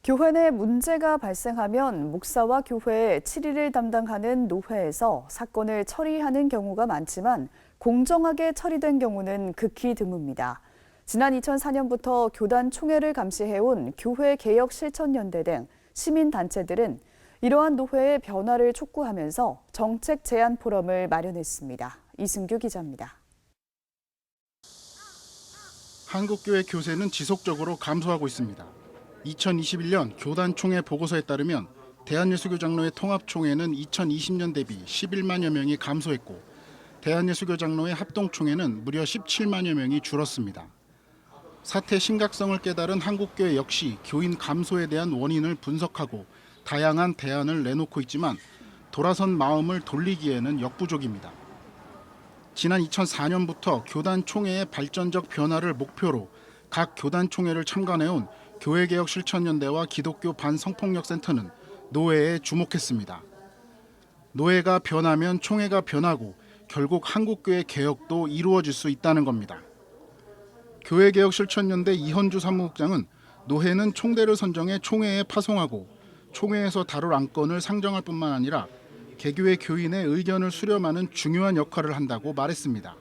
교회 내 문제가 발생하면 목사와 교회의 치리를 담당하는 노회에서 사건을 처리하는 경우가 많지만 공정하게 처리된 경우는 극히 드뭅니다. 지난 2004년부터 교단 총회를 감시해온 교회개혁실천연대 등 시민단체들은 이러한 노회의 변화를 촉구하면서 정책 제안 포럼을 마련했습니다. 이승규 기자입니다. 한국교회 교세는 지속적으로 감소하고 있습니다. 2021년 교단 총회 보고서에 따르면 대한예수교 장로회 통합총회는 2020년 대비 11만여 명이 감소했고 대한예수교 장로회 합동총회는 무려 17만여 명이 줄었습니다. 사태 심각성을 깨달은 한국교회 역시 교인 감소에 대한 원인을 분석하고 다양한 대안을 내놓고 있지만 돌아선 마음을 돌리기에는 역부족입니다. 지난 2004년부터 교단 총회의 발전적 변화를 목표로 각 교단 총회를 참관해온 교회개혁실천연대와 기독교 반성폭력센터는 노회에 주목했습니다. 노회가 변하면 총회가 변하고 결국 한국교회 개혁도 이루어질 수 있다는 겁니다. 교회개혁실천연대 이헌주 사무국장은 노회는 총대를 선정해 총회에 파송하고 총회에서 다룰 안건을 상정할 뿐만 아니라 개교회 교인의 의견을 수렴하는 중요한 역할을 한다고 말했습니다.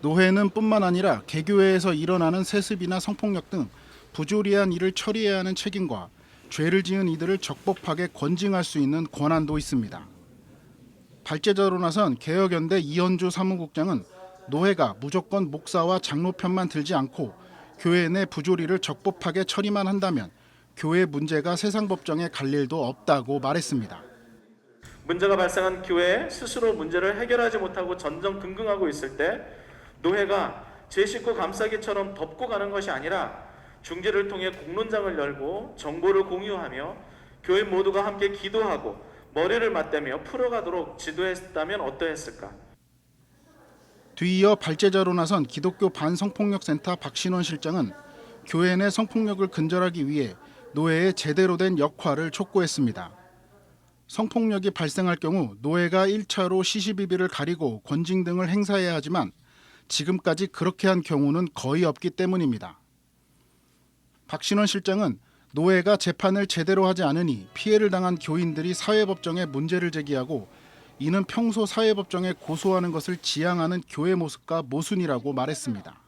노회는 뿐만 아니라 개교회에서 일어나는 세습이나 성폭력 등 부조리한 일을 처리해야 하는 책임과 죄를 지은 이들을 적법하게 건징할 수 있는 권한도 있습니다. 발제자로 나선 개혁연대 이헌주 사무국장은 노회가 무조건 목사와 장로 편만 들지 않고 교회 내 부조리를 적법하게 처리만 한다면 교회 문제가 세상 법정에 갈 일도 없다고 말했습니다. 문제가 발생한 교회에 스스로 문제를 해결하지 못하고 전전긍긍하고 있을 때 노회가 제 식구 감싸기처럼 덮고 가는 것이 아니라 중재를 통해 공론장을 열고 정보를 공유하며 교인 모두가 함께 기도하고 머리를 맞대며 풀어가도록 지도했다면 어떠했을까? 뒤이어 발제자로 나선 기독교 반성폭력센터 박신원 실장은 교회 내 성폭력을 근절하기 위해 노회의 제대로 된 역할을 촉구했습니다. 성폭력이 발생할 경우 노회가 1차로 시시비비를 가리고 권징 등을 행사해야 하지만 지금까지 그렇게 한 경우는 거의 없기 때문입니다. 박신원 실장은 노회가 재판을 제대로 하지 않으니 피해를 당한 교인들이 사회법정에 문제를 제기하고 이는 평소 사회법정에 고소하는 것을 지향하는 교회 모습과 모순이라고 말했습니다.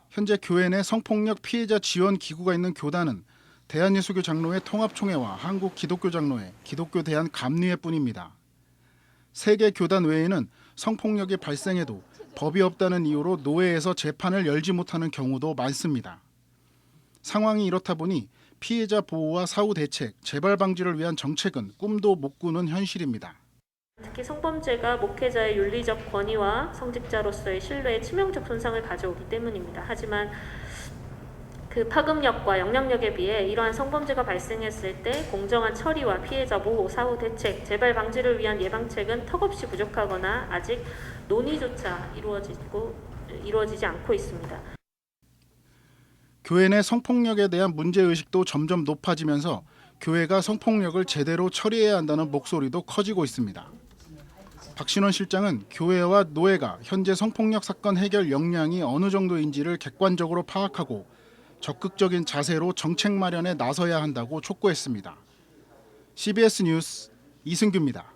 현재 교회 내 성폭력 피해자 지원 기구가 있는 교단은 대한예수교 장로회 통합총회와 한국기독교장로회, 기독교대한감리회뿐입니다. 세 개 교단 외에는 성폭력이 발생해도 법이 없다는 이유로 노회에서 재판을 열지 못하는 경우도 많습니다. 상황이 이렇다 보니 피해자 보호와 사후 대책, 재발 방지를 위한 정책은 꿈도 못 꾸는 현실입니다. 특히 성범죄가 목회자의 윤리적 권위와 성직자로서의 신뢰에 치명적 손상을 가져오기 때문입니다. 하지만 그 파급력과 영향력에 비해 이러한 성범죄가 발생했을 때 공정한 처리와 피해자 보호, 사후 대책, 재발 방지를 위한 예방책은 턱없이 부족하거나 아직 논의조차 이루어지지 않고 있습니다. 교회 내 성폭력에 대한 문제의식도 점점 높아지면서 교회가 성폭력을 제대로 처리해야 한다는 목소리도 커지고 있습니다. 박신원 실장은 교회와 노회가 현재 성폭력 사건 해결 역량이 어느 정도인지를 객관적으로 파악하고 적극적인 자세로 정책 마련에 나서야 한다고 촉구했습니다. CBS 뉴스 이승규입니다.